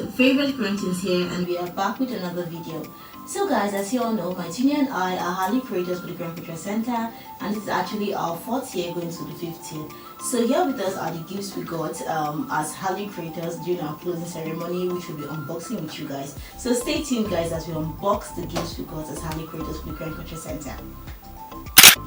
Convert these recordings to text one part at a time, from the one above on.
Favorite Koreantwinz here, and we are back with another video. So guys, as you all know, my junior and I are Hallyu creators for the Grand Cultural Center, and this is actually our 4th year going to the 5th year. So here with us are the gifts we got as Hallyu creators during our closing ceremony, which we'll be unboxing with you guys. So stay tuned guys as we unbox the gifts we got as Hallyu creators for the Grand Cultural Center.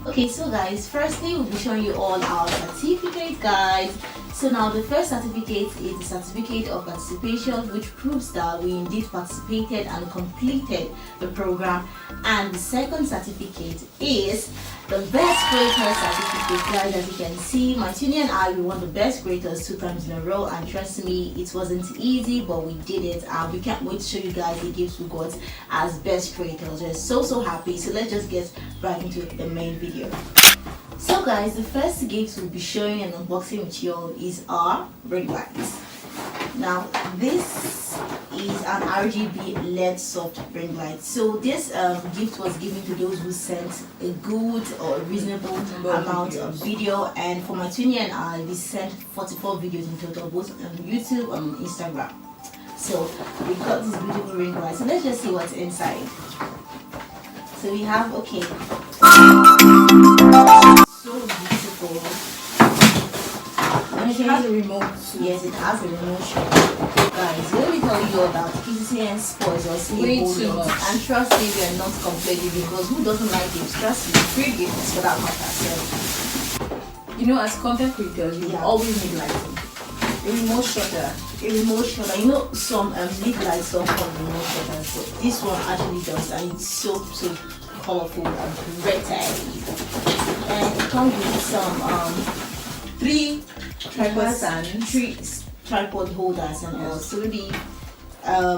Okay, so guys, firstly we'll be showing you all our certificate, guys. So now the first certificate is the certificate of participation, which proves that we indeed participated and completed the program. And the second certificate is the best creator certificate, guys. As you can see, my junior and I, we won the best creators 2 times in a row, and trust me, it wasn't easy, but we did it. And we can't wait to show you guys the gifts we got as best creators. We're so happy. So let's just get right into the main video. So guys, the first gift we'll be showing and unboxing with you all is our ring lights. Now this is an RGB LED soft ring light. So this gift was given to those who sent a good or reasonable amount of video, and for my junior and I, we sent 44 videos in total, both on YouTube and on Instagram. So we got this beautiful ring light. So let's just see what's inside. So we have, okay, so beautiful. And it has a remote too. Yes, it has a remote shop. Guys, let me tell you all that KCCN spoils us way too much. And trust me, we are not complaining, because who doesn't like gifts? Trust me, free gifts for that matter. So, you know, as content creators, you always need lighting. A remote shutter. A remote shutter. You know, some lead lights don't have remote shutters, but this one actually does, and it's so colorful and pretty. And it comes with some 3 tripod stands, 3 tripod holders, and also maybe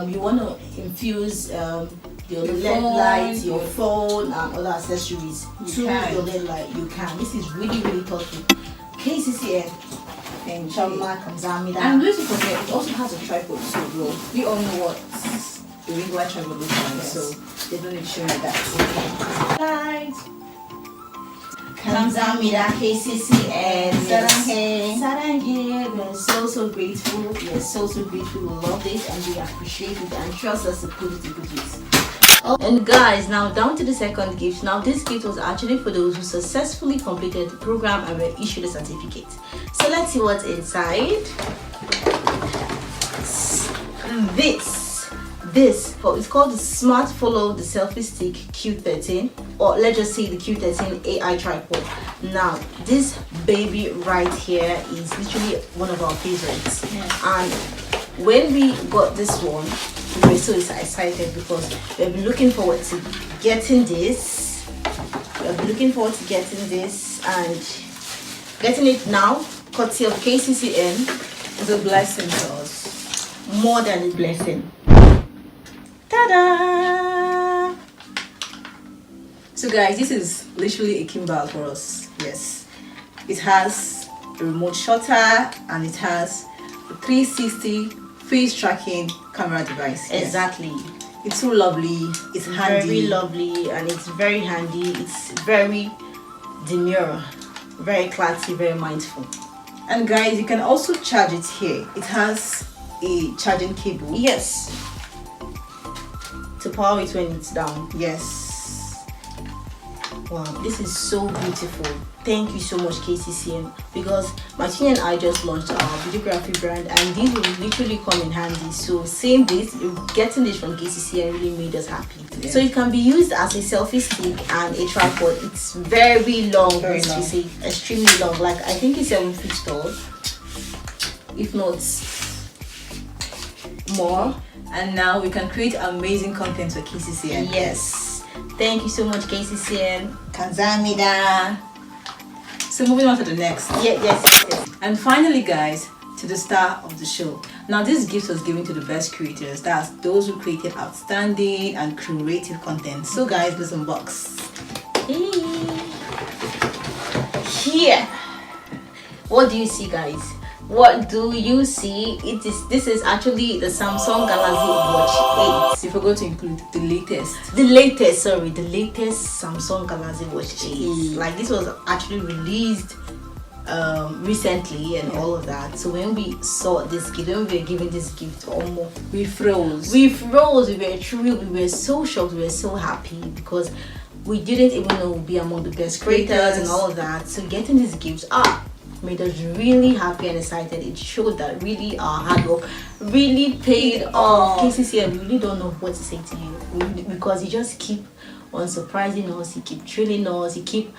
you want to infuse your LED light, your phone, and other accessories to your LED light. You can. This is really thoughtful. KCCN. And and let's forget, it also has a tripod, so we all know what the ring light tripod looks like, so they don't need to show you that. Guys, Kamsahamnida KCCN. Saranghe. We are so grateful. We are so grateful. We love this and we appreciate it, and trust us to put it to good use. And guys, now down to the second gift. Now this gift was actually for those who successfully completed the program and were issued a certificate. So let's see what's inside. This it's called the Smart Follow the Selfie Stick Q13, or let's just say the Q13 AI tripod. Now this baby right here is literally one of our favorites. And when we got this one, we were so excited because we've been looking forward to getting this. And getting it now, courtesy of KCCN, is a blessing to us. More than a blessing. Ta-da! So guys, this is literally a gimbal for us. Yes, it has a remote shutter and it has a 360 face tracking camera device. Exactly. Yes. It's so lovely. It's handy. Very lovely, and it's very handy. It's very demure, very classy, very mindful. And guys, you can also charge it here. It has a charging cable. Yes. To power it when it's down. Yes. Wow, this is so beautiful. Thank you so much KCCN, because my team and I just launched our videography brand, and these will literally come in handy. So saying this, getting this from KCCN really made us happy. Yeah. So it can be used as a selfie stick and a tripod. It's very long, to say, extremely long. Like I think it's 7 feet tall, if not more. And now we can create amazing content for KCCN. Yes. Thank you so much KCCN. Kamsahamnida. So moving on to the next. Yes. And finally guys, to the star of the show. Now this gift was given to the best creators. That's those who created outstanding and creative content. So guys, let's unbox. Here. What do you see, guys? What do you see? This is actually the Samsung Galaxy Watch 8. You forgot to include the latest. The latest Samsung Galaxy Watch 8. Like this was actually released recently and all of that. So when we saw this gift, when we were given this gift, almost we froze. We were thrilled. We were so shocked. We were so happy because we didn't even know we'd be among the best creators and all of that. So getting these gifts made us really happy and excited. It showed that really our hard work really paid off. KCC, I really don't know what to say to you because you just keep on surprising us, you keep thrilling us, you keep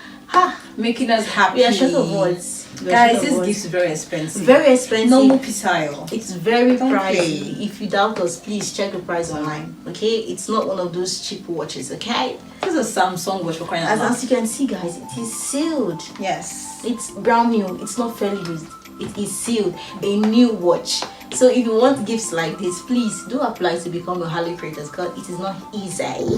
making us happy. We are short of words. Guys, this gift is very expensive. Very expensive. Normal pizza. It's very pricey. If you doubt us, please check the price online. Okay, it's not one of those cheap watches. Okay, this is a Samsung watch for crying out loud. As you can see, guys, it is sealed. Yes, it's brand new. It's not fairly used. It is sealed, a new watch. So if you want gifts like this, please do apply to become a Hallyu creator because it is not easy.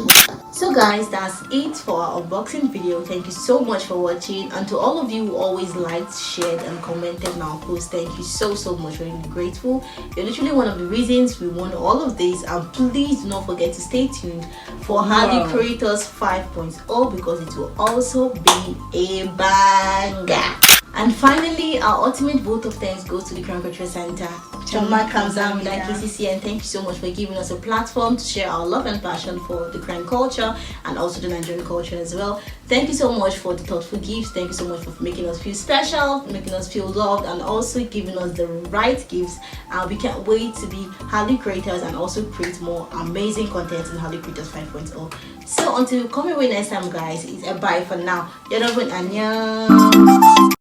So guys, that's it for our unboxing video. Thank you so much for watching, and to all of you who always liked, shared and commented on our post, thank you so much. We're really grateful. You're literally one of the reasons we want all of this, and please do not forget to stay tuned for Hallyu Creators 5.0 because it will also be a banger. And finally, our ultimate vote of thanks goes to the Korean Cultural Center. Choma Kamzamida KCC, and thank you so much for giving us a platform to share our love and passion for the Korean culture and also the Nigerian culture as well. Thank you so much for the thoughtful gifts. Thank you so much for making us feel special, making us feel loved, and also giving us the right gifts. And we can't wait to be Hallyu creators and also create more amazing content in Hallyu Creators 5.0. So until we come away next time, guys, it's a bye for now. 여러분 안녕.